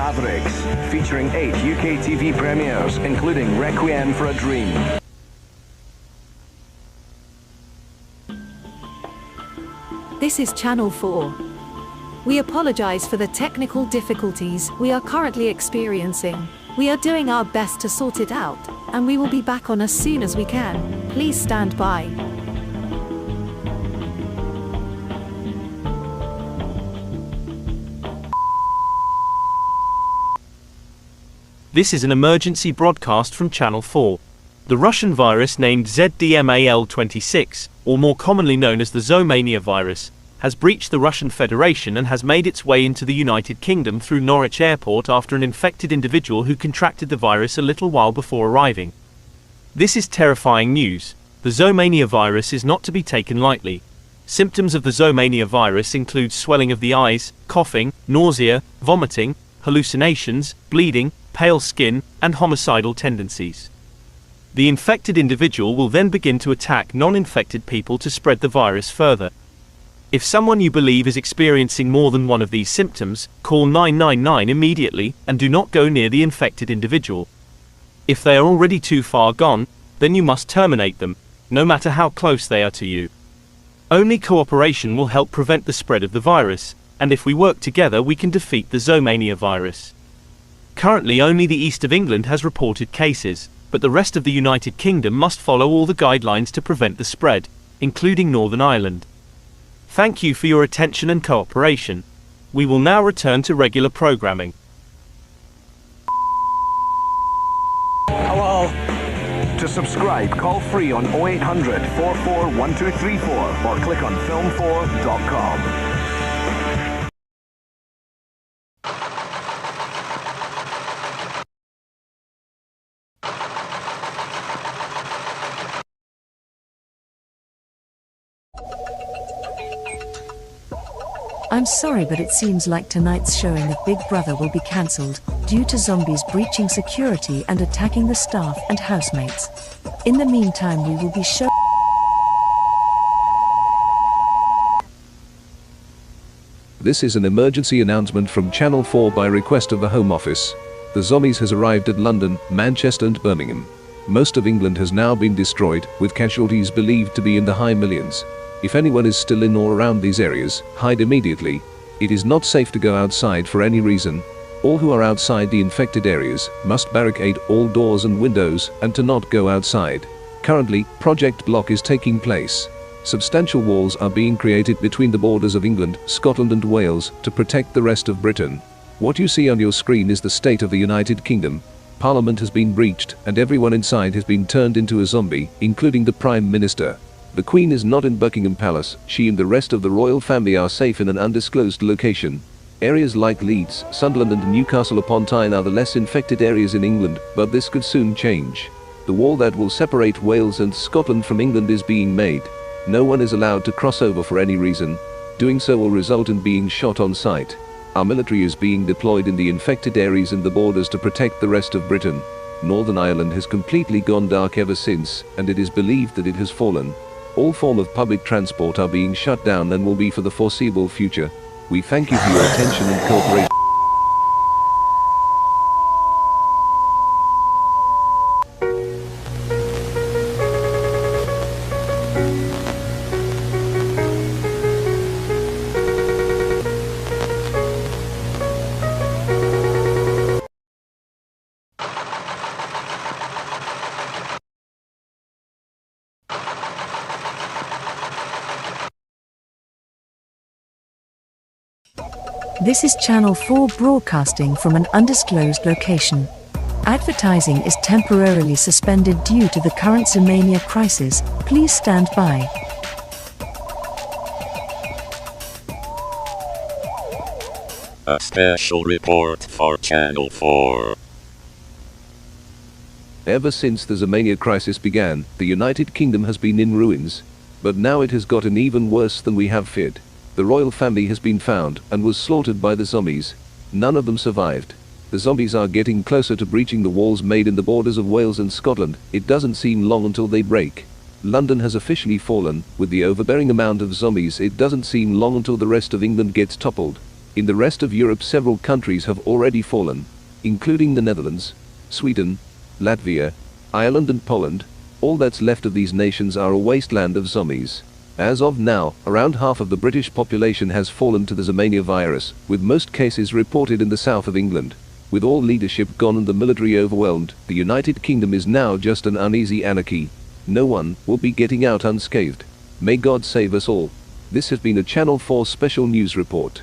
Mavericks, featuring 8 UK TV premieres, including Requiem for a Dream. This is Channel 4. We apologize for the technical difficulties we are currently experiencing. We are doing our best to sort it out, and we will be back on as soon as we can. Please stand by. This is an emergency broadcast from Channel 4. The Russian virus named ZDMAL26, or more commonly known as the Zomania virus, has breached the Russian Federation and has made its way into the United Kingdom through Norwich Airport after an infected individual who contracted the virus a little while before arriving. This is terrifying news. The Zomania virus is not to be taken lightly. Symptoms of the Zomania virus include swelling of the eyes, coughing, nausea, vomiting, hallucinations, bleeding, pale skin, and homicidal tendencies. The infected individual will then begin to attack non-infected people to spread the virus further. If someone you believe is experiencing more than one of these symptoms, call 999 immediately and do not go near the infected individual. If they are already too far gone, then you must terminate them, no matter how close they are to you. Only cooperation will help prevent the spread of the virus, and if we work together we can defeat the Zomania virus. Currently only the east of England has reported cases, but the rest of the United Kingdom must follow all the guidelines to prevent the spread, including Northern Ireland. Thank you for your attention and cooperation. We will now return to regular programming. Hello. To subscribe, call free on 0800 44 1234 or click on film4.com. I'm sorry, but it seems like tonight's showing of Big Brother will be cancelled, due to zombies breaching security and attacking the staff and housemates. In the meantime we will be showing... This is an emergency announcement from Channel 4 by request of the Home Office. The zombies has arrived at London, Manchester and Birmingham. Most of England has now been destroyed, with casualties believed to be in the high millions. If anyone is still in or around these areas, hide immediately. It is not safe to go outside for any reason. All who are outside the infected areas must barricade all doors and windows and to not go outside. Currently, Project Block is taking place. Substantial walls are being created between the borders of England, Scotland and Wales to protect the rest of Britain. What you see on your screen is the state of the United Kingdom. Parliament has been breached and everyone inside has been turned into a zombie, including the Prime Minister. The Queen is not in Buckingham Palace. She and the rest of the royal family are safe in an undisclosed location. Areas like Leeds, Sunderland and Newcastle upon Tyne are the less infected areas in England, but this could soon change. The wall that will separate Wales and Scotland from England is being made. No one is allowed to cross over for any reason. Doing so will result in being shot on sight. Our military is being deployed in the infected areas and the borders to protect the rest of Britain. Northern Ireland has completely gone dark ever since, and it is believed that it has fallen. All form of public transport are being shut down and will be for the foreseeable future. We thank you for your attention and cooperation. This is Channel 4 broadcasting from an undisclosed location. Advertising is temporarily suspended due to the current Zomania crisis. Please stand by. A special report for Channel 4. Ever since the Zomania crisis began, the United Kingdom has been in ruins. But now it has gotten even worse than we have feared. The royal family has been found and was slaughtered by the zombies. None of them survived. The zombies are getting closer to breaching the walls made in the borders of Wales and Scotland. It doesn't seem long until they break. London has officially fallen. With the overbearing amount of zombies, it doesn't seem long until the rest of England gets toppled. In the rest of Europe several countries have already fallen, including the Netherlands, Sweden, Latvia, Ireland and Poland. All that's left of these nations are a wasteland of zombies. As of now, around half of the British population has fallen to the Zomania virus, with most cases reported in the south of England. With all leadership gone and the military overwhelmed, the United Kingdom is now just an uneasy anarchy. No one will be getting out unscathed. May God save us all. This has been a Channel 4 special news report.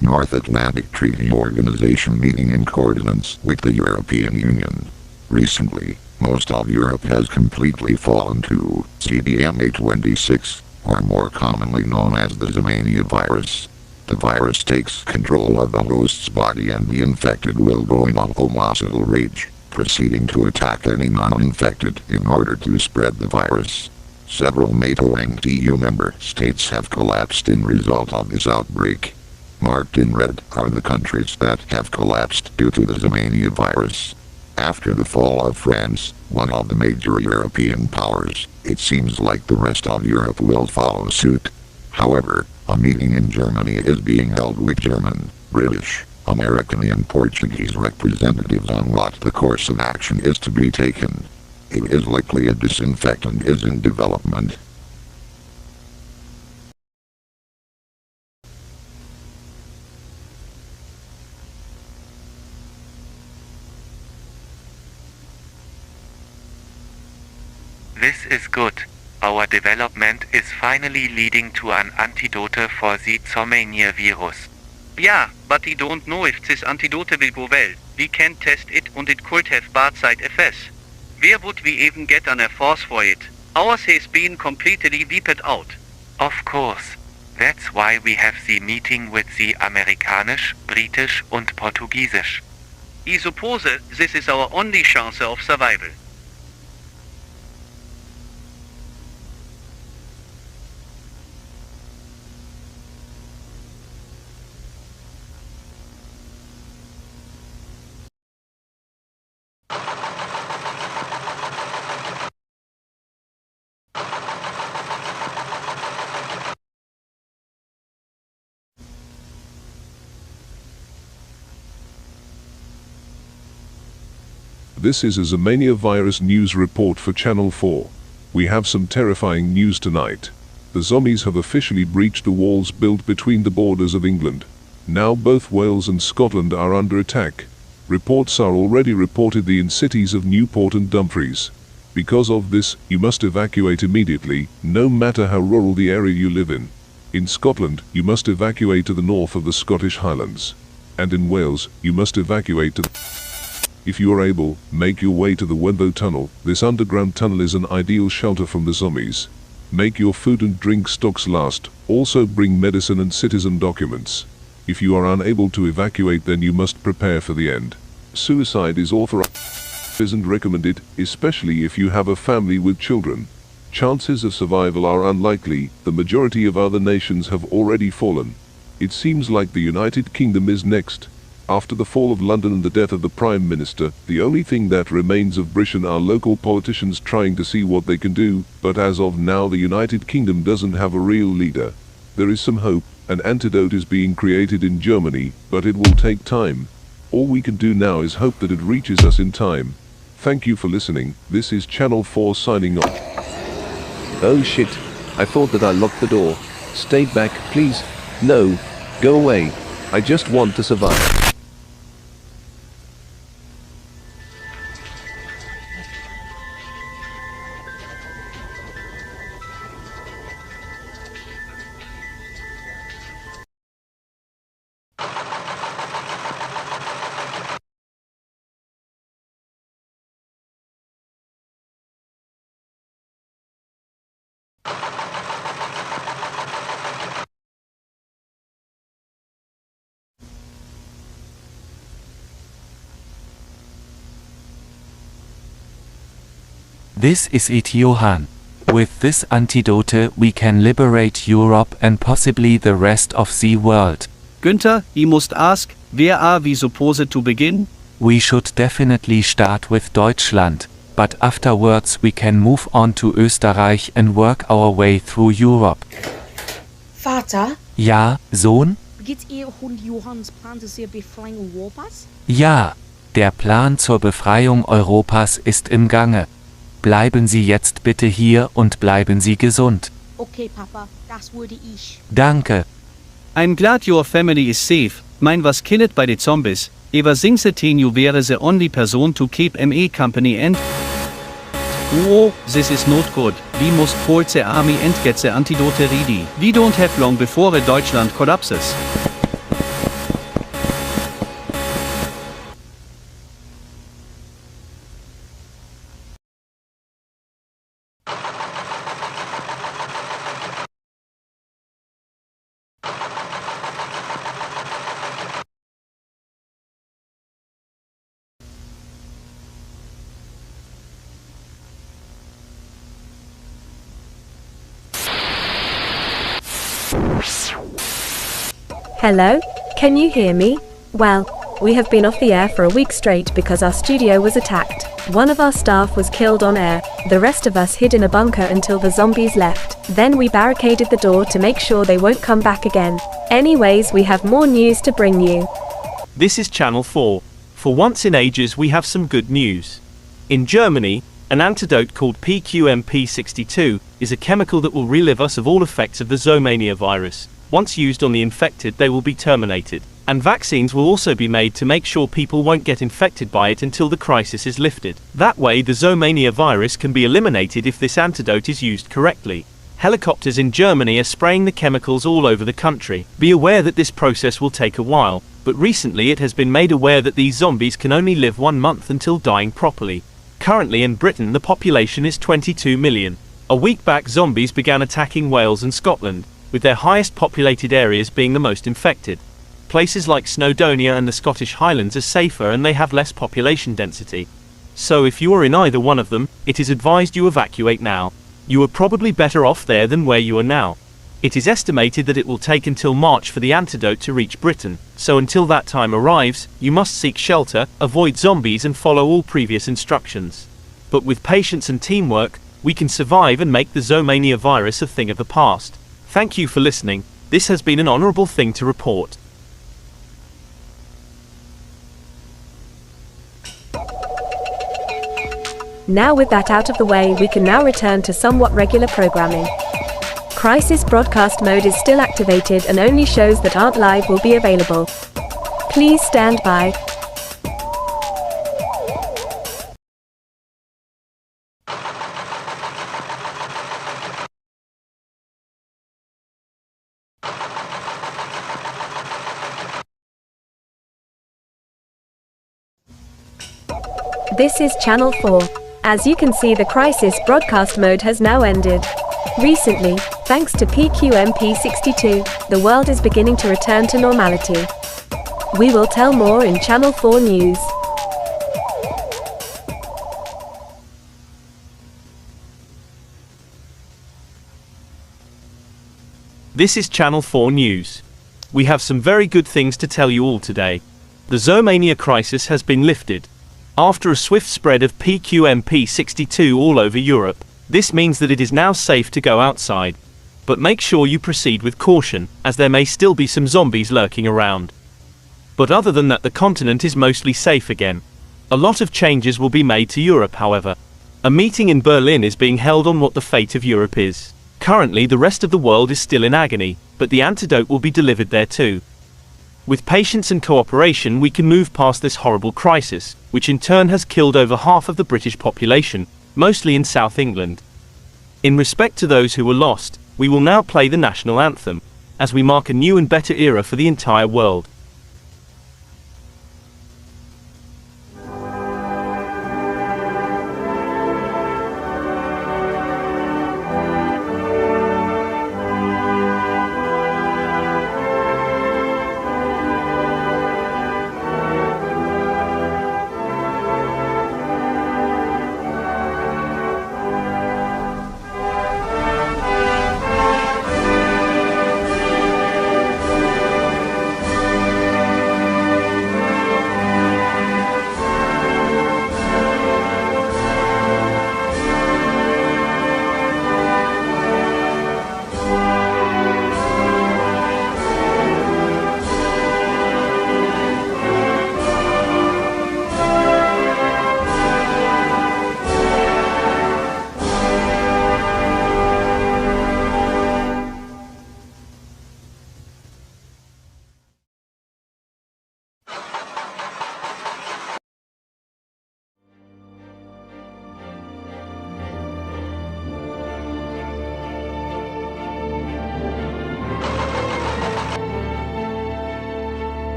North Atlantic Treaty Organization meeting in coordinates with the European Union. Recently, most of Europe has completely fallen to ZDMA26, or more commonly known as the Zomania virus. The virus takes control of the host's body and the infected will go in a homicidal rage, proceeding to attack any non-infected in order to spread the virus. Several NATO and EU member states have collapsed in result of this outbreak. Marked in red are the countries that have collapsed due to the Zomania virus. After the fall of France, one of the major European powers, it seems like the rest of Europe will follow suit. However, a meeting in Germany is being held with German, British, American and Portuguese representatives on what the course of action is to be taken. It is likely a disinfectant is in development. This is good. Our development is finally leading to an antidote for the Zomania virus. Yeah, but we don't know if this antidote will go well. We can't test it and it could have bad side effects. Where would we even get an force for it? Ours has been completely wiped out. Of course. That's why we have the meeting with the Amerikanisch, British and Portugiesisch. I suppose this is our only chance of survival. This is a Zomania virus news report for Channel 4. We have some terrifying news tonight. The zombies have officially breached the walls built between the borders of England. Now both Wales and Scotland are under attack. Reports are already reported in cities of Newport and Dumfries. Because of this, you must evacuate immediately, no matter how rural the area you live in. In Scotland, you must evacuate to the north of the Scottish Highlands. And in Wales, you must evacuate to the... If you are able, make your way to the Wenbo Tunnel. This underground tunnel is an ideal shelter from the zombies. Make your food and drink stocks last. Also bring medicine and citizen documents. If you are unable to evacuate, then you must prepare for the end. Suicide is authorized, isn't recommended, especially if you have a family with children. Chances of survival are unlikely. The majority of other nations have already fallen. It seems like the United Kingdom is next. After the fall of London and the death of the Prime Minister, the only thing that remains of Britain are local politicians trying to see what they can do, but as of now the United Kingdom doesn't have a real leader. There is some hope. An antidote is being created in Germany, but it will take time. All we can do now is hope that it reaches us in time. Thank you for listening. This is Channel 4 signing off. Oh shit. I thought that I locked the door. Stay back, please. No. Go away. I just want to survive. This is it, Johann. With this antidote we can liberate Europe and possibly the rest of the world. Günther, you must ask, where are we supposed to begin? We should definitely start with Deutschland, but afterwards we can move on to Österreich and work our way through Europe. Vater? Ja, Sohn? Geht Ihr und Johanns Plan zur Befreiung Europas? Ja, der Plan zur Befreiung Europas ist im Gange. Bleiben Sie jetzt bitte hier und bleiben Sie gesund. Okay, Papa, das würde ich. Danke. I'm glad your family is safe. Mine was killed by the zombies. Ever since you were the only person to keep me company and... Oh, this is not good. We must call the army and get the antidote ready. We don't have long before Deutschland collapses. Hello? Can you hear me? Well, we have been off the air for a week straight because our studio was attacked. One of our staff was killed on air, the rest of us hid in a bunker until the zombies left. Then we barricaded the door to make sure they won't come back again. Anyways, we have more news to bring you. This is Channel 4. For once in ages we have some good news. In Germany, an antidote called PQMP62 is a chemical that will relieve us of all effects of the Zomania virus. Once used on the infected, they will be terminated. And vaccines will also be made to make sure people won't get infected by it until the crisis is lifted. That way the Zomania virus can be eliminated if this antidote is used correctly. Helicopters in Germany are spraying the chemicals all over the country. Be aware that this process will take a while, but recently it has been made aware that these zombies can only live 1 month until dying properly. Currently in Britain the population is 22 million. A week back zombies began attacking Wales and Scotland, with their highest populated areas being the most infected. Places like Snowdonia and the Scottish Highlands are safer and they have less population density. So if you are in either one of them, it is advised you evacuate now. You are probably better off there than where you are now. It is estimated that it will take until March for the antidote to reach Britain, so until that time arrives, you must seek shelter, avoid zombies and follow all previous instructions. But with patience and teamwork, we can survive and make the Zomania virus a thing of the past. Thank you for listening. This has been an honorable thing to report. Now with that out of the way, we can now return to somewhat regular programming. Crisis broadcast mode is still activated and only shows that aren't live will be available. Please stand by. This is Channel 4. As you can see, the crisis broadcast mode has now ended. Recently, thanks to PQMP62, the world is beginning to return to normality. We will tell more in Channel 4 News. This is Channel 4 News. We have some very good things to tell you all today. The Zomania crisis has been lifted. After a swift spread of PQMP62 all over Europe, this means that it is now safe to go outside. But make sure you proceed with caution, as there may still be some zombies lurking around. But other than that, the continent is mostly safe again. A lot of changes will be made to Europe, however. A meeting in Berlin is being held on what the fate of Europe is. Currently the rest of the world is still in agony, but the antidote will be delivered there too. With patience and cooperation we can move past this horrible crisis, which in turn has killed over half of the British population, mostly in South England. In respect to those who were lost, we will now play the national anthem, as we mark a new and better era for the entire world.